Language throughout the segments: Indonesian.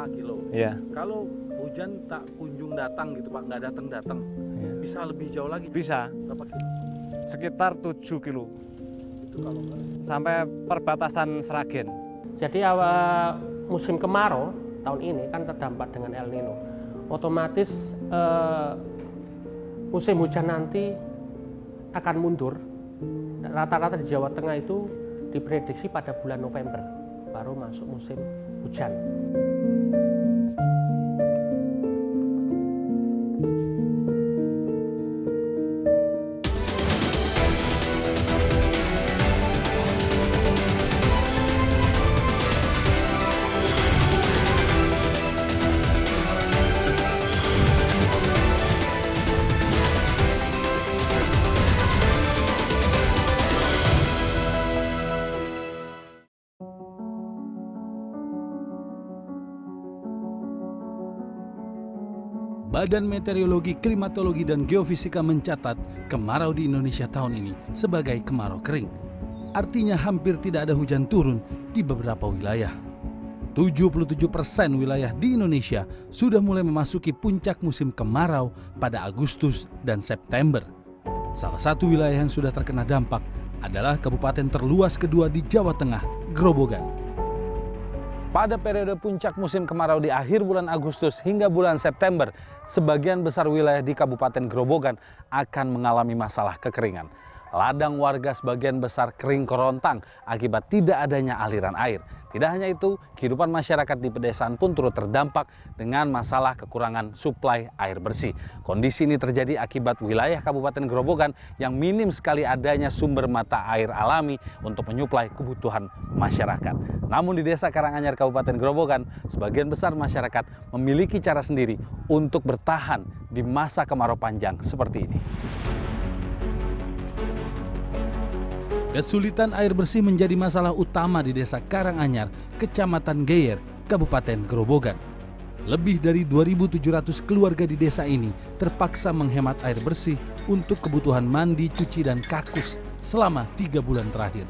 kilo. Iya. Kalau hujan tak kunjung datang gitu Pak, nggak datang-datang, bisa lebih jauh lagi? Bisa. Berapa kilo? Sekitar 7 kilo. Itu kalau nggak... Sampai perbatasan Sragen. Jadi awal musim kemarau tahun ini kan terdampak dengan El Nino. Otomatis musim hujan nanti akan mundur. Rata-rata di Jawa Tengah itu diprediksi pada bulan November baru masuk musim hujan. Badan Meteorologi, Klimatologi, dan Geofisika mencatat kemarau di Indonesia tahun ini sebagai kemarau kering. Artinya hampir tidak ada hujan turun di beberapa wilayah. 77% wilayah di Indonesia sudah mulai memasuki puncak musim kemarau pada Agustus dan September. Salah satu wilayah yang sudah terkena dampak adalah kabupaten terluas kedua di Jawa Tengah, Grobogan. Pada periode puncak musim kemarau di akhir bulan Agustus hingga bulan September, sebagian besar wilayah di Kabupaten Grobogan akan mengalami masalah kekeringan. Ladang warga sebagian besar kering kerontang akibat tidak adanya aliran air. Tidak hanya itu, kehidupan masyarakat di pedesaan pun turut terdampak dengan masalah kekurangan suplai air bersih. Kondisi ini terjadi akibat wilayah Kabupaten Grobogan yang minim sekali adanya sumber mata air alami untuk menyuplai kebutuhan masyarakat. Namun di Desa Karanganyar Kabupaten Grobogan, sebagian besar masyarakat memiliki cara sendiri untuk bertahan di masa kemarau panjang seperti ini. Kesulitan air bersih menjadi masalah utama di Desa Karanganyar, Kecamatan Geyer, Kabupaten Grobogan. Lebih dari 2.700 keluarga di desa ini terpaksa menghemat air bersih untuk kebutuhan mandi, cuci, dan kakus selama 3 bulan terakhir.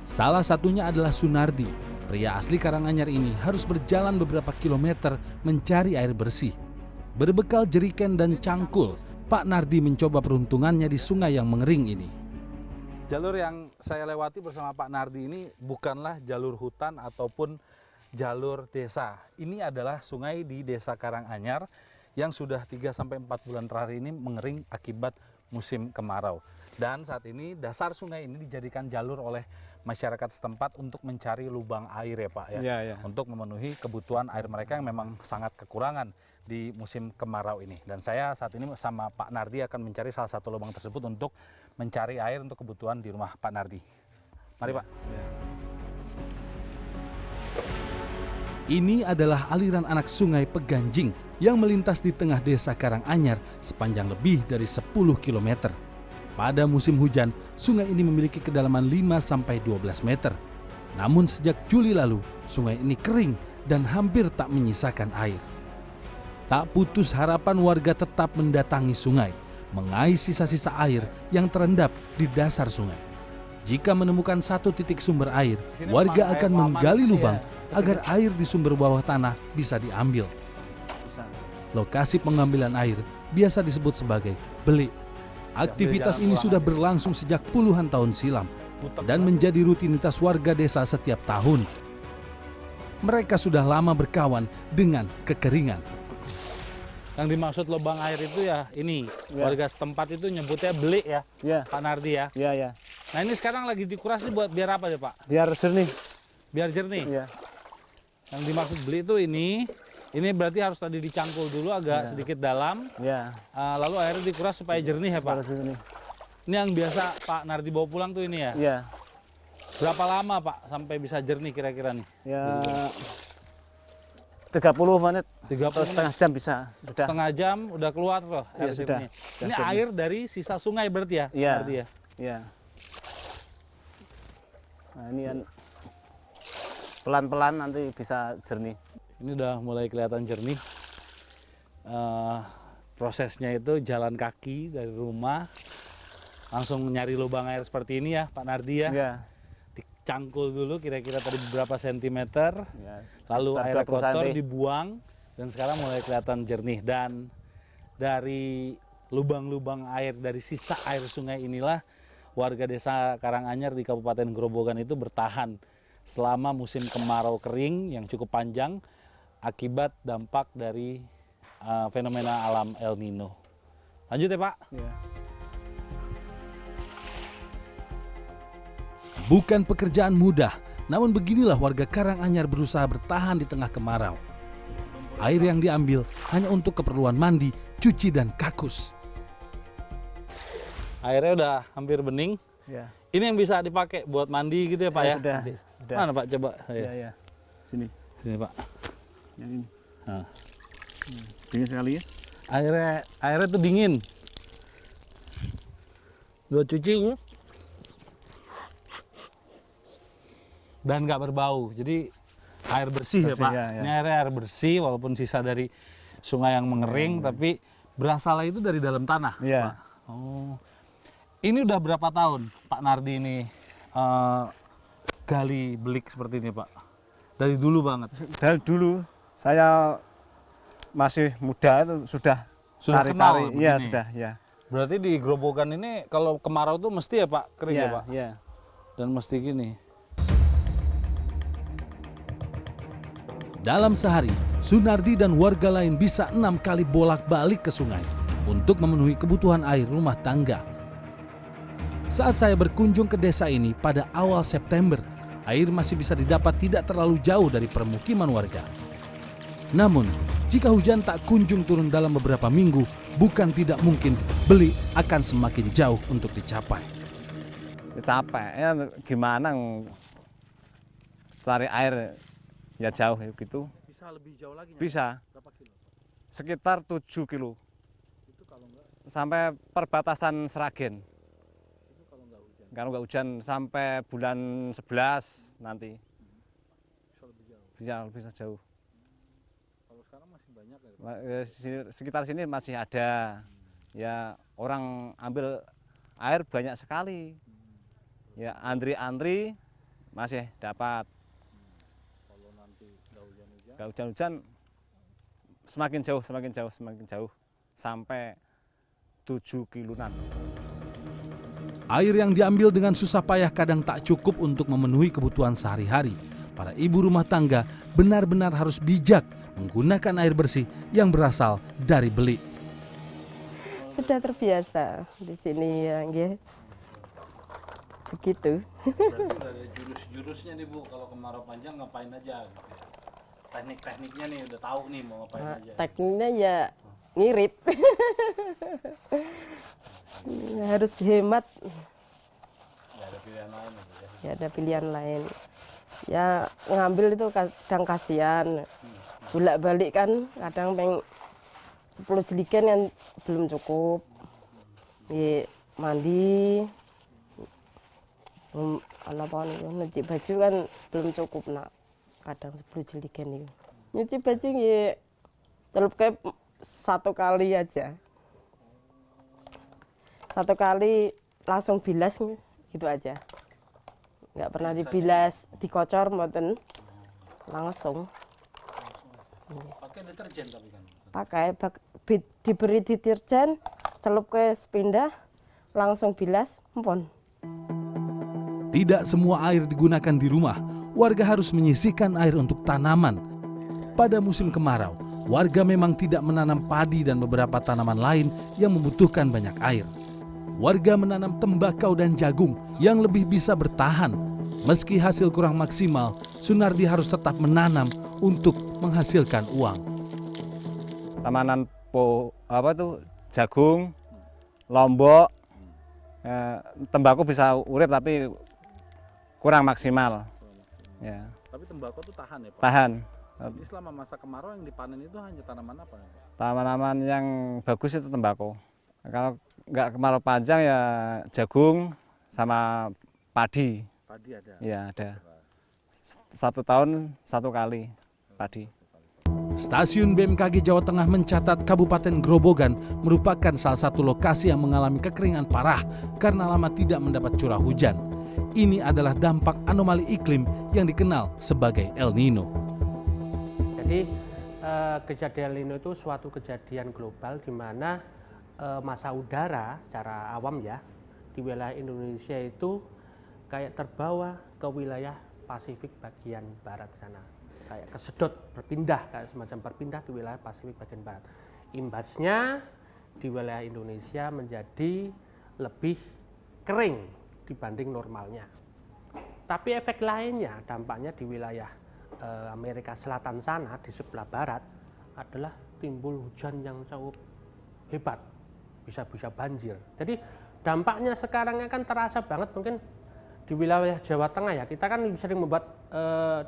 Salah satunya adalah Sunardi. Pria asli Karanganyar ini harus berjalan beberapa kilometer mencari air bersih. Berbekal jeriken dan cangkul, Pak Nardi mencoba peruntungannya di sungai yang mengering ini. Jalur yang saya lewati bersama Pak Nardi ini bukanlah jalur hutan ataupun jalur desa. Ini adalah sungai di Desa Karanganyar yang sudah 3-4 bulan terakhir ini mengering akibat musim kemarau. Dan saat ini dasar sungai ini dijadikan jalur oleh masyarakat setempat untuk mencari lubang air ya Pak ya. Iya, iya. Untuk memenuhi kebutuhan air mereka yang memang sangat kekurangan di musim kemarau ini. Dan saya saat ini sama Pak Nardi akan mencari salah satu lubang tersebut untuk mencari air untuk kebutuhan di rumah Pak Nardi. Mari Pak. Ini adalah aliran anak sungai Peganjing yang melintas di tengah Desa Karanganyar sepanjang lebih dari 10 km. Pada musim hujan, sungai ini memiliki kedalaman 5-12 meter. Namun sejak Juli lalu, sungai ini kering dan hampir tak menyisakan air. Tak putus harapan warga tetap mendatangi sungai, mengais sisa-sisa air yang terendap di dasar sungai. Jika menemukan satu titik sumber air, warga akan menggali lubang agar air di sumber bawah tanah bisa diambil. Lokasi pengambilan air biasa disebut sebagai belik. Aktivitas ini sudah berlangsung sejak puluhan tahun silam dan menjadi rutinitas warga desa setiap tahun. Mereka sudah lama berkawan dengan kekeringan. Yang dimaksud lubang air itu ya ini, warga setempat itu nyebutnya belik ya, Pak Nardi ya. Iya, iya. Nah ini sekarang lagi dikurasi buat biar apa ya Pak? Biar jernih. Biar jernih? Iya. Yang dimaksud belik itu ini berarti harus tadi dicangkul dulu agak sedikit dalam. Iya. Lalu airnya dikuras supaya jernih ya Pak? Jernih. Ini yang biasa Pak Nardi bawa pulang tuh ini ya? Iya. Berapa lama Pak sampai bisa jernih kira-kira nih? Ya 30 menit, 30 setengah jam bisa. Sudah. Setengah jam udah keluar loh air Iya, sudah. jernih. Ini air dari sisa sungai berarti ya? Iya. Nardi ya? Iya. Nah ini kan pelan-pelan nanti bisa jernih. Ini udah mulai kelihatan jernih. Prosesnya itu jalan kaki dari rumah, langsung nyari lubang air seperti ini ya Pak Nardi ya. Iya. cangkul dulu kira-kira tadi beberapa sentimeter, Ya. lalu air 20 kotor santi. dibuang dan sekarang mulai kelihatan jernih. Dan dari lubang-lubang air, dari sisa air sungai inilah warga desa Karanganyar di Kabupaten Grobogan itu bertahan selama musim kemarau kering yang cukup panjang akibat dampak dari fenomena alam El Nino. Lanjut ya Pak. Ya. Bukan pekerjaan mudah, namun beginilah warga Karanganyar berusaha bertahan di tengah kemarau. Air yang diambil hanya untuk keperluan mandi, cuci, dan kakus. Airnya udah hampir bening. Ya. Ini yang bisa dipakai buat mandi gitu ya Pak ya? Sudah. Mana Pak coba? Ya, ya. Sini. Sini Pak. Yang ini. Nah. Dingin sekali ya. Airnya tuh dingin. Buat cuci dan nggak berbau. Jadi air bersih ya Bersih, Pak. ya, ya. Ini air bersih walaupun sisa dari sungai yang mengering, tapi berasalnya itu dari dalam tanah. Iya. Pak. Oh, ini udah berapa tahun Pak Nardi ini gali belik seperti ini Pak? Dari dulu banget. Dari dulu saya masih muda itu sudah Sudah cari-cari. kenal Iya, begini? sudah, ya. Berarti di Grobogan ini kalau kemarau tuh mesti ya Pak kering ya Pak? Iya. Dan mesti gini. Dalam sehari, Sunardi dan warga lain bisa 6 kali bolak-balik ke sungai untuk memenuhi kebutuhan air rumah tangga. Saat saya berkunjung ke desa ini pada awal September, air masih bisa didapat tidak terlalu jauh dari permukiman warga. Namun, jika hujan tak kunjung turun dalam beberapa minggu, bukan tidak mungkin beli akan semakin jauh untuk dicapai. Capek ya, gimana cari air ya jauh ya gitu. Bisa lebih jauh lagi? Bisa Berapa kilo? sekitar 7 kilo Itu kalau enggak, sampai perbatasan Sragen. itu kalau enggak hujan. Kalau nggak hujan sampai bulan 11 nanti Bisa lebih jauh. bisa jauh. Kalau sekarang masih banyak ya? Sekitar sini masih ada. Ya orang ambil air banyak sekali. Ya antri-antri masih dapat. Kalau nanti enggak hujan-hujan, Nggak hujan-hujan semakin jauh sampai 7 kiloan. air yang diambil dengan susah payah kadang tak cukup untuk memenuhi kebutuhan sehari-hari. Para ibu rumah tangga benar-benar harus bijak menggunakan air bersih yang berasal dari belik. Sudah terbiasa di sini ya, nggih. Begitu. Berarti udah ada jurus-jurusnya nih Bu, kalau kemarau panjang ngapain aja gitu ya. Teknik-tekniknya nih udah tahu nih mau ngapain aja. Tekniknya ya ngirit. Harus hemat, Nggak ada pilihan lain ya, Bu, ya. ya ada pilihan lain. Ya ngambil itu kadang kasihan. Bolak-balik kan kadang 10 jeligen yang belum cukup. Ya, mandi. Apa nyuci baju kan belum cukup nak. Kadang 10 jeligen itu. Nyuci baju ya celup kayak 1 kali aja. 1 kali langsung bilas gitu aja. Nggak pernah dibilas, dikocor mboten. Langsung. Pakai deterjen tapi kan. Pakai diberi deterjen, celup ke sepindah, langsung bilas, empon. Tidak semua air digunakan di rumah. Warga harus menyisihkan air untuk tanaman. Pada musim kemarau, warga memang tidak menanam padi dan beberapa tanaman lain yang membutuhkan banyak air. Warga menanam tembakau dan jagung yang lebih bisa bertahan. Meski hasil kurang maksimal, Sunardi harus tetap menanam untuk menghasilkan uang. Tamanan jagung, lombok, tembakau bisa urip tapi kurang maksimal. Ya, Tapi tembakau itu tahan ya Pak? tahan. Jadi selama masa kemarau yang dipanen itu hanya tanaman apa ya Pak? Tanaman yang bagus itu tembakau. Kalau nggak kemarau panjang ya jagung sama padi. Padi ada. Ya ada. 1 tahun 1 kali padi. Stasiun BMKG Jawa Tengah mencatat Kabupaten Grobogan merupakan salah satu lokasi yang mengalami kekeringan parah karena lama tidak mendapat curah hujan. Ini adalah dampak anomali iklim yang dikenal sebagai El Nino. Jadi kejadian El Nino itu suatu kejadian global di mana massa udara secara awam ya di wilayah Indonesia itu kayak terbawa ke wilayah Pasifik bagian barat sana, kayak kesedot berpindah, kayak semacam berpindah di wilayah Pasifik bagian barat. Imbasnya di wilayah Indonesia menjadi lebih kering dibanding normalnya. Tapi efek lainnya, dampaknya di wilayah Amerika Selatan sana di sebelah barat adalah timbul hujan yang cukup hebat, bisa banjir. Jadi dampaknya sekarang akan terasa banget mungkin di wilayah Jawa Tengah ya. Kita kan sering membuat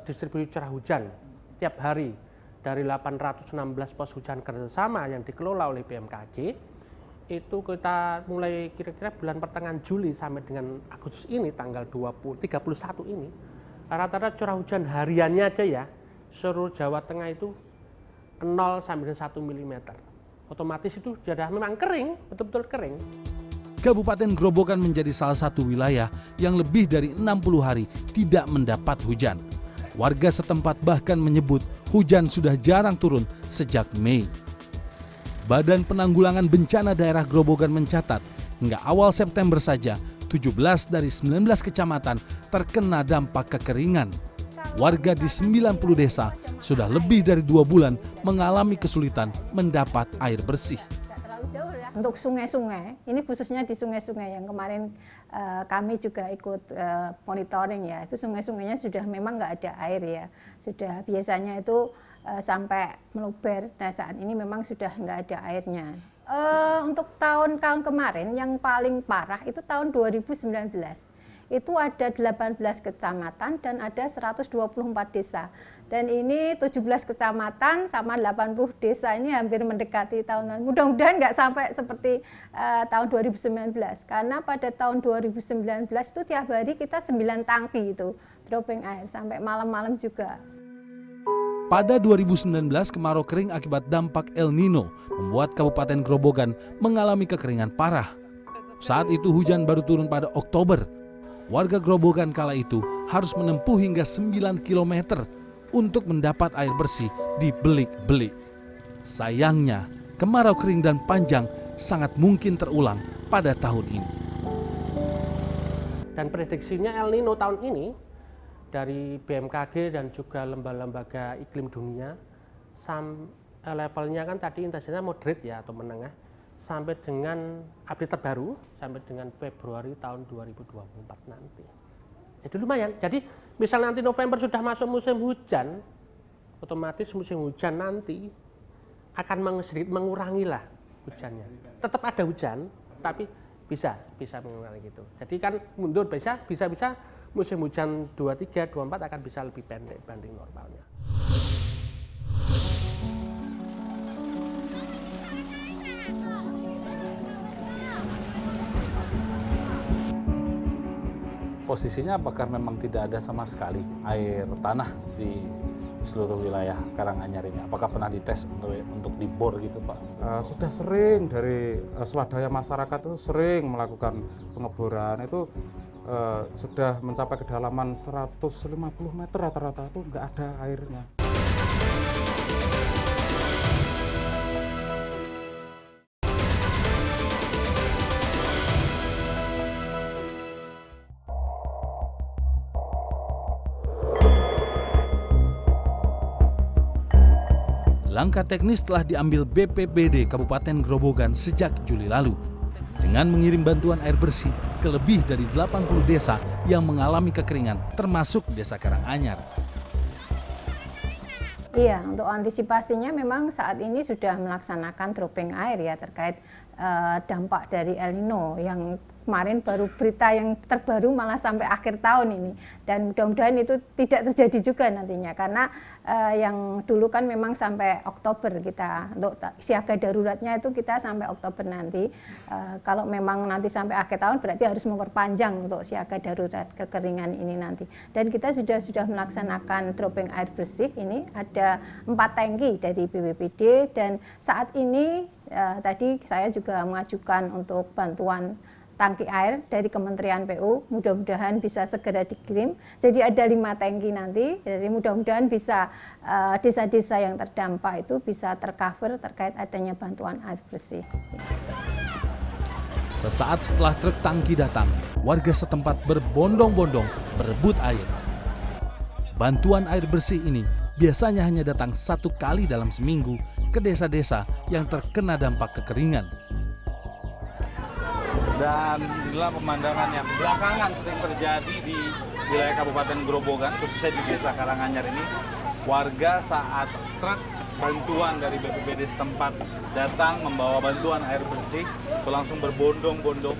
distribusi curah hujan tiap hari dari 816 pos hujan kerjasama yang dikelola oleh BMKG. Itu kita mulai kira-kira bulan pertengahan Juli sampai dengan Agustus ini tanggal 31 ini rata-rata curah hujan hariannya aja ya seluruh Jawa Tengah itu 0 sampai 1 mm. Otomatis itu sudah memang kering, betul-betul kering. Kabupaten Grobogan menjadi salah satu wilayah yang lebih dari 60 hari tidak mendapat hujan. Warga setempat bahkan menyebut hujan sudah jarang turun sejak Mei. Badan Penanggulangan Bencana Daerah Grobogan mencatat hingga awal September saja 17 dari 19 kecamatan terkena dampak kekeringan. Warga di 90 desa sudah lebih dari 2 bulan mengalami kesulitan mendapat air bersih. Untuk sungai-sungai, ini khususnya di sungai-sungai yang kemarin kami juga ikut monitoring ya, itu sungai-sungainya sudah memang nggak ada air ya, sudah biasanya itu sampai meluber. Nah saat ini memang sudah nggak ada airnya. Untuk tahun-tahun kemarin yang paling parah itu tahun 2019. Itu ada 18 kecamatan dan ada 124 desa. Dan ini 17 kecamatan sama 80 desa ini hampir mendekati tahunan. Mudah-mudahan nggak sampai seperti tahun 2019. Karena pada tahun 2019 itu tiap hari kita 9 tangki itu dropping air sampai malam-malam juga. Pada 2019 kemarau kering akibat dampak El Nino membuat Kabupaten Grobogan mengalami kekeringan parah. Saat itu hujan baru turun pada Oktober. Warga Grobogan kala itu harus menempuh hingga 9 km untuk mendapat air bersih di belik-belik. Sayangnya, kemarau kering dan panjang sangat mungkin terulang pada tahun ini. Dan prediksinya El Nino tahun ini dari BMKG dan juga lembaga-lembaga iklim dunia, levelnya kan tadi intensitasnya moderate ya atau menengah, sampai dengan update terbaru sampai dengan Februari tahun 2024 nanti. Itu lumayan. Jadi misal nanti November sudah masuk musim hujan, otomatis musim hujan nanti akan sedikit mengurangi lah hujannya. Tetap ada hujan, tapi bisa mengurangi gitu. Jadi kan mundur bisa musim hujan 23, 24 akan bisa lebih pendek banding normalnya. Posisinya apakah memang tidak ada sama sekali air tanah di seluruh wilayah Karanganyar ini? Apakah pernah dites untuk dibor gitu Pak? Sudah sering dari swadaya masyarakat itu sering melakukan pengeboran itu sudah mencapai kedalaman 150 meter rata-rata itu nggak ada airnya. Langkah teknis telah diambil BPBD Kabupaten Grobogan sejak Juli lalu dengan mengirim bantuan air bersih ke lebih dari 80 desa yang mengalami kekeringan termasuk Desa Karanganyar. Iya, untuk antisipasinya memang saat ini sudah melaksanakan dropping air ya terkait dampak dari El Nino yang kemarin baru berita yang terbaru malah sampai akhir tahun ini, dan mudah-mudahan itu tidak terjadi juga nantinya karena yang dulu kan memang sampai Oktober kita untuk siaga daruratnya itu kita sampai Oktober nanti. Kalau memang nanti sampai akhir tahun berarti harus memperpanjang untuk siaga darurat kekeringan ini nanti. Dan kita sudah melaksanakan dropping air bersih, ini ada 4 tangki dari BPBD dan saat ini tadi saya juga mengajukan untuk bantuan tangki air dari Kementerian PU, mudah-mudahan bisa segera dikirim. Jadi ada 5 tangki nanti, jadi mudah-mudahan bisa desa-desa yang terdampak itu bisa tercover terkait adanya bantuan air bersih. Sesaat setelah truk tangki datang, warga setempat berbondong-bondong berebut air. Bantuan air bersih ini biasanya hanya datang 1 kali dalam seminggu ke desa-desa yang terkena dampak kekeringan. Dan inilah pemandangan yang belakangan sering terjadi di wilayah Kabupaten Grobogan, khususnya di Desa Karanganyar ini. Warga saat truk bantuan dari BPBD setempat datang membawa bantuan air bersih, itu langsung berbondong-bondong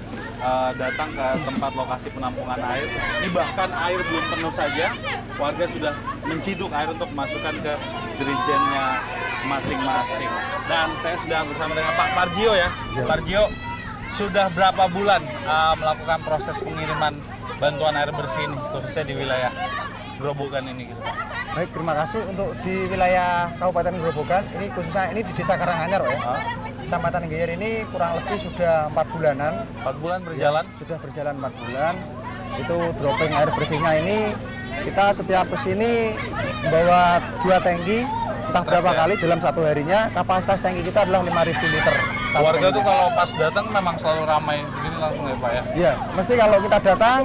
datang ke tempat lokasi penampungan air. Ini bahkan air belum penuh saja, warga sudah menciduk air untuk masukkan ke jerigennya masing-masing. Dan saya sudah bersama dengan Pak Parjio ya. Pak Parjio, sudah berapa bulan melakukan proses pengiriman bantuan air bersih ini, khususnya di wilayah Grobogan ini gitu, Pak? Baik, terima kasih untuk di wilayah Kabupaten Grobogan, ini khususnya ini di Desa Karanganyar, ya. Kecamatan Geyer ini kurang lebih sudah 4 bulanan. 4 bulan berjalan? Ya, sudah berjalan 4 bulan. Itu dropping air bersihnya ini, kita setiap kesini membawa 2 tangki, entah berapa kali dalam 1 harinya. Kapasitas tangki kita adalah 5.000 liter. Warga tuh kalau pas datang memang selalu ramai begini langsung ya Pak ya? Iya, mesti kalau kita datang,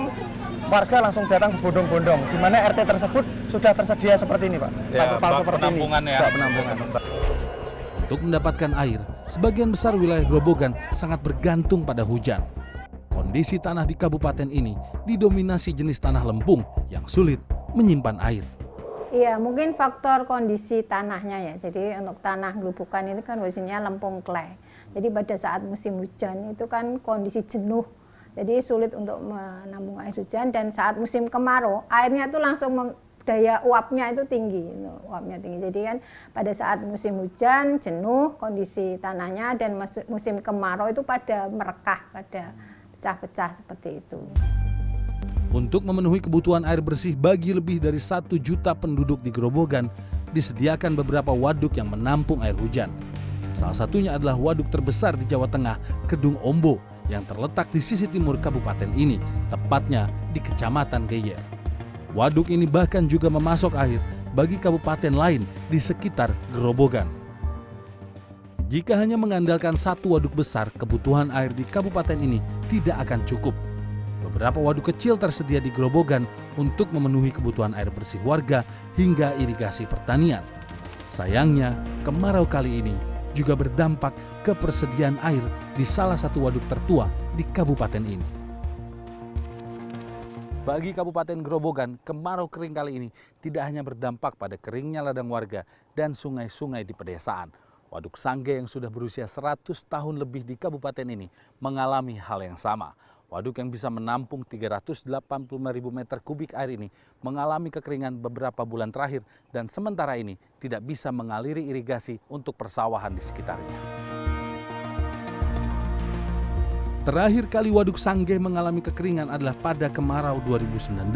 warga langsung datang berbondong-bondong, di mana RT tersebut sudah tersedia seperti ini Pak. Ya, bak seperti penampungan ini. ya? Bak penampungan. Untuk mendapatkan air, sebagian besar wilayah Grobogan sangat bergantung pada hujan. Kondisi tanah di kabupaten ini didominasi jenis tanah lempung yang sulit menyimpan air. Iya, mungkin faktor kondisi tanahnya ya. Jadi untuk tanah Grobogan ini kan kondisinya lempung clay. Jadi pada saat musim hujan itu kan kondisi jenuh. Jadi sulit untuk menampung air hujan, dan saat musim kemarau airnya itu langsung daya uapnya itu tinggi, uapnya tinggi. Jadi kan pada saat musim hujan jenuh kondisi tanahnya, dan musim kemarau itu pada merekah, pada pecah-pecah seperti itu. Untuk memenuhi kebutuhan air bersih bagi lebih dari 1 juta penduduk di Grobogan, disediakan beberapa waduk yang menampung air hujan. Salah satunya adalah waduk terbesar di Jawa Tengah, Kedung Ombo, yang terletak di sisi timur kabupaten ini, tepatnya di Kecamatan Geyer. Waduk ini bahkan juga memasok air bagi kabupaten lain di sekitar Grobogan. Jika hanya mengandalkan 1 waduk besar, kebutuhan air di kabupaten ini tidak akan cukup. Beberapa waduk kecil tersedia di Grobogan untuk memenuhi kebutuhan air bersih warga hingga irigasi pertanian. Sayangnya, kemarau kali ini juga berdampak ke persediaan air di salah satu waduk tertua di kabupaten ini. Bagi Kabupaten Grobogan, kemarau kering kali ini tidak hanya berdampak pada keringnya ladang warga dan sungai-sungai di pedesaan. Waduk Sangge yang sudah berusia 100 tahun lebih di kabupaten ini mengalami hal yang sama. Waduk yang bisa menampung 385.000 meter kubik air ini mengalami kekeringan beberapa bulan terakhir, dan sementara ini tidak bisa mengaliri irigasi untuk persawahan di sekitarnya. Terakhir kali Waduk Sangge mengalami kekeringan adalah pada kemarau 2019,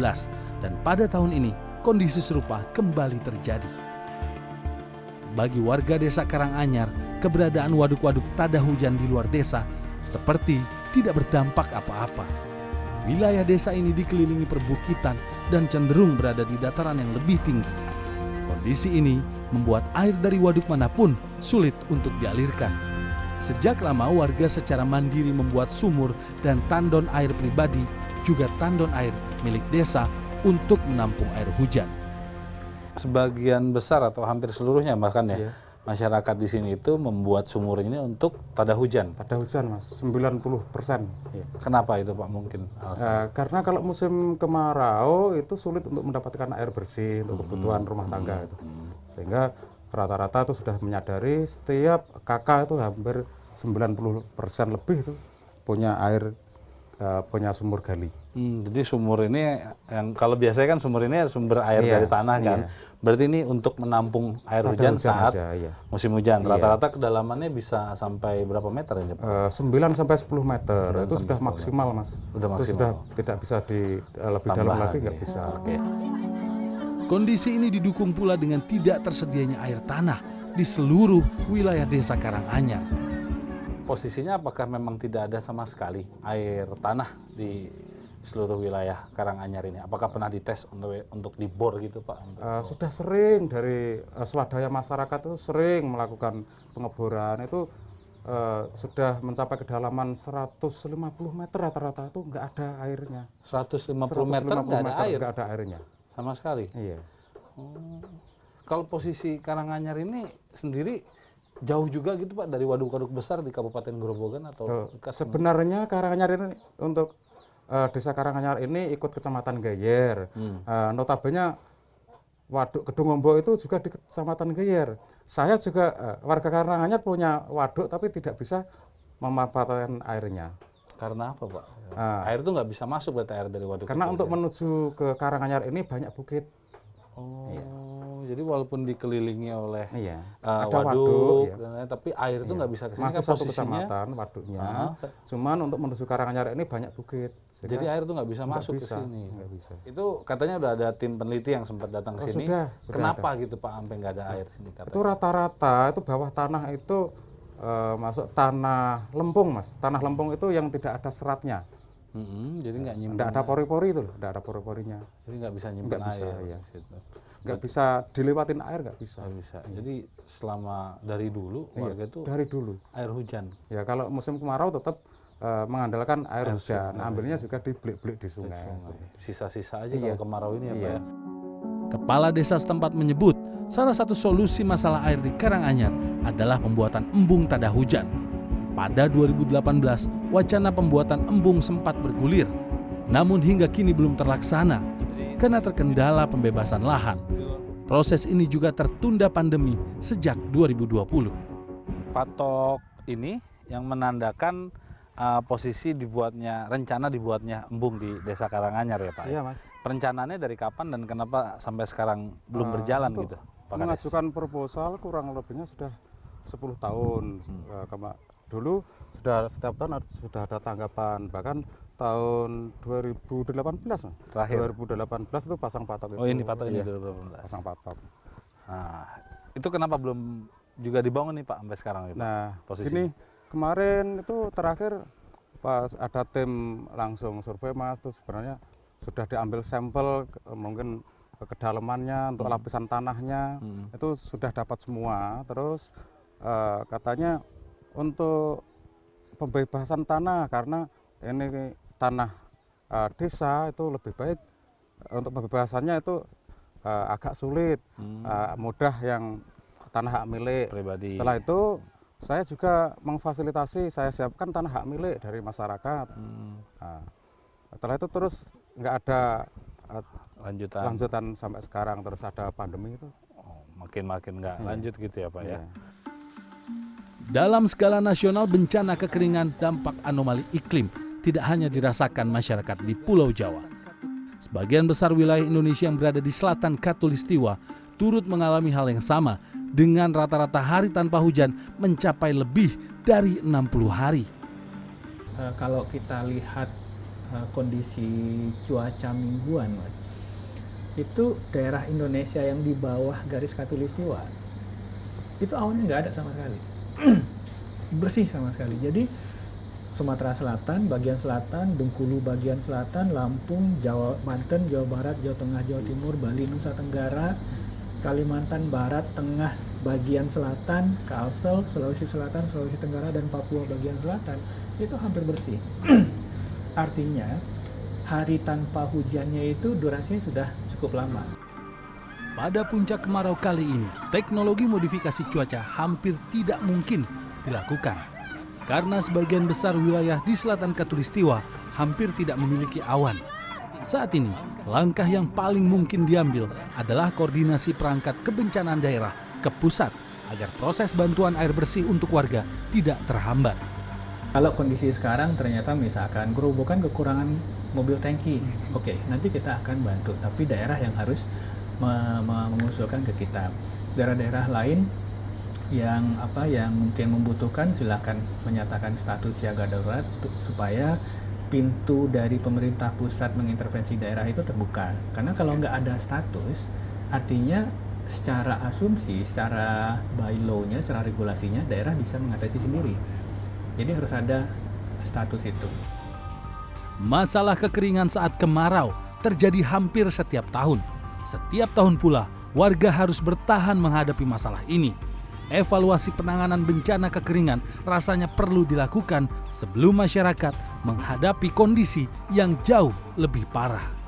dan pada tahun ini kondisi serupa kembali terjadi. Bagi warga Desa Karanganyar, keberadaan waduk-waduk tada hujan di luar desa seperti tidak berdampak apa-apa. Wilayah desa ini dikelilingi perbukitan dan cenderung berada di dataran yang lebih tinggi. Kondisi ini membuat air dari waduk manapun sulit untuk dialirkan. Sejak lama warga secara mandiri membuat sumur dan tandon air pribadi, juga tandon air milik desa untuk menampung air hujan. Sebagian besar atau hampir seluruhnya bahkan ya, masyarakat di sini itu membuat sumur ini untuk tada hujan. Tada hujan Mas, 90%. Ya. Kenapa itu Pak mungkin? Karena kalau musim kemarau itu sulit untuk mendapatkan air bersih untuk kebutuhan rumah tangga itu. Sehingga rata-rata itu sudah menyadari setiap kakak itu hampir 90% lebih itu punya air, punya sumur gali. Jadi sumur ini yang kalau biasanya kan sumur ini sumber air dari tanah kan. Berarti ini untuk menampung air hujan saat musim hujan. Rata-rata kedalamannya bisa sampai berapa meter ini Pak? 9 sampai 10 meter itu sudah maksimal Mas. Sudah maksimal. Itu sudah tidak bisa di lebih dalam lagi, nggak bisa. Kondisi ini didukung pula dengan tidak tersedianya air tanah di seluruh wilayah Desa Karanganyar. posisinya apakah memang tidak ada sama sekali air tanah di seluruh wilayah Karanganyar ini? Apakah pernah dites untuk dibor gitu Pak? Sudah sering dari swadaya masyarakat itu sering melakukan pengeboran itu sudah mencapai kedalaman 150 meter rata-rata itu nggak ada airnya. 150 meter nggak ada air? Nggak ada airnya. Sama sekali? Iya. Kalau posisi Karanganyar ini sendiri jauh juga gitu Pak dari waduk-waduk besar di Kabupaten Grobogan atau sebenarnya Karanganyar ini untuk Desa Karanganyar ini ikut Kecamatan Geyer. Notabene waduk Gedung Ombo itu juga di Kecamatan Geyer. Saya juga warga Karanganyar punya waduk tapi tidak bisa memanfaatkan airnya. Karena apa Pak? Air itu nggak bisa masuk berarti air dari waduk. Karena untuk menuju ke Karanganyar ini banyak bukit. Jadi walaupun dikelilingi oleh ada waduk, ya. tapi air itu nggak bisa ke sini. Masih kan satu posisinya kecamatan waduknya. Cuman untuk menuju Karanganyar ini banyak bukit. Jadi air itu nggak bisa masuk ke sini. Nggak bisa. Itu katanya udah ada tim peneliti yang sempat datang ke sini. Sudah Kenapa ada. gitu Pak sampai nggak ada air sini katanya? Itu rata-rata itu bawah tanah itu masuk tanah lempung Mas. Tanah lempung itu yang tidak ada seratnya. Jadi nggak nyimpen. Nggak ada pori-pori itu loh, nggak ada pori-porinya. Jadi nggak bisa nyimpen Nggak bisa, air. iya. Situ. Nggak bisa dilewatin air, nggak bisa. Nggak bisa. Jadi selama dari dulu warga itu Dari dulu. air hujan. Ya kalau musim kemarau tetap mengandalkan air hujan. Ambilnya juga di belik-belik di sungai. Sisa-sisa aja kalau kemarau ini ya Pak ya. Kepala desa setempat menyebut salah satu solusi masalah air di Karanganyar adalah pembuatan embung tada hujan. Pada 2018, wacana pembuatan embung sempat bergulir, namun hingga kini belum terlaksana karena terkendala pembebasan lahan. Proses ini juga tertunda pandemi sejak 2020. Patok ini yang menandakan posisi rencana dibuatnya embung di Desa Karanganyar ya Pak? Iya Mas. Perencanaannya dari kapan dan kenapa sampai sekarang belum berjalan gitu Pak Kades? Mengajukan proposal kurang lebihnya sudah 10 tahun. Dulu sudah setiap tahun sudah ada tanggapan, bahkan tahun 2018 Terakhir. 2018 itu pasang patok itu. Oh ini patok ini Iya, 2018. pasang patok. Nah, itu kenapa belum juga dibangun nih Pak sampai sekarang nih Pak? Nah, posisinya? sini kemarin itu terakhir pas ada tim langsung survei Mas, itu sebenarnya sudah diambil sampel mungkin kedalamannya untuk lapisan tanahnya itu sudah dapat semua. Terus katanya untuk pembebasan tanah karena ini tanah desa itu lebih baik untuk pembebasannya itu agak sulit, mudah yang tanah hak milik Pribadi. Setelah itu saya juga memfasilitasi, saya siapkan tanah hak milik dari masyarakat. Nah, setelah itu terus nggak ada lanjutan sampai sekarang, terus ada pandemi itu. Makin nggak lanjut gitu ya Pak ya. Dalam skala nasional, bencana kekeringan dampak anomali iklim tidak hanya dirasakan masyarakat di Pulau Jawa. Sebagian besar wilayah Indonesia yang berada di selatan Khatulistiwa turut mengalami hal yang sama dengan rata-rata hari tanpa hujan mencapai lebih dari 60 hari. Kalau kita lihat kondisi cuaca mingguan Mas, itu daerah Indonesia yang di bawah garis Khatulistiwa itu awannya nggak ada sama sekali. Bersih sama sekali. Jadi Sumatera Selatan, bagian selatan, Bengkulu bagian selatan, Lampung, Jawa, Banten, Jawa Barat, Jawa Tengah, Jawa Timur, Bali, Nusa Tenggara, Kalimantan Barat, Tengah, bagian selatan, Kalsel, Sulawesi Selatan, Sulawesi Tenggara, dan Papua bagian selatan itu hampir bersih. Artinya hari tanpa hujannya itu durasinya sudah cukup lama. Pada puncak kemarau kali ini, teknologi modifikasi cuaca hampir tidak mungkin dilakukan. Karena sebagian besar wilayah di selatan Khatulistiwa hampir tidak memiliki awan. Saat ini, langkah yang paling mungkin diambil adalah koordinasi perangkat kebencanaan daerah ke pusat agar proses bantuan air bersih untuk warga tidak terhambat. Kalau kondisi sekarang ternyata misalkan Grobogan kekurangan mobil tangki, oke, nanti kita akan bantu. Tapi daerah yang harus mengusulkan ke kita. Daerah-daerah lain yang mungkin membutuhkan silakan menyatakan status siaga darurat supaya pintu dari pemerintah pusat mengintervensi daerah itu terbuka. Karena kalau nggak ada status, artinya secara asumsi, secara by law-nya, secara regulasinya daerah bisa mengatasi sendiri. Jadi harus ada status itu. Masalah kekeringan saat kemarau terjadi hampir setiap tahun. Setiap tahun pula, warga harus bertahan menghadapi masalah ini. Evaluasi penanganan bencana kekeringan rasanya perlu dilakukan sebelum masyarakat menghadapi kondisi yang jauh lebih parah.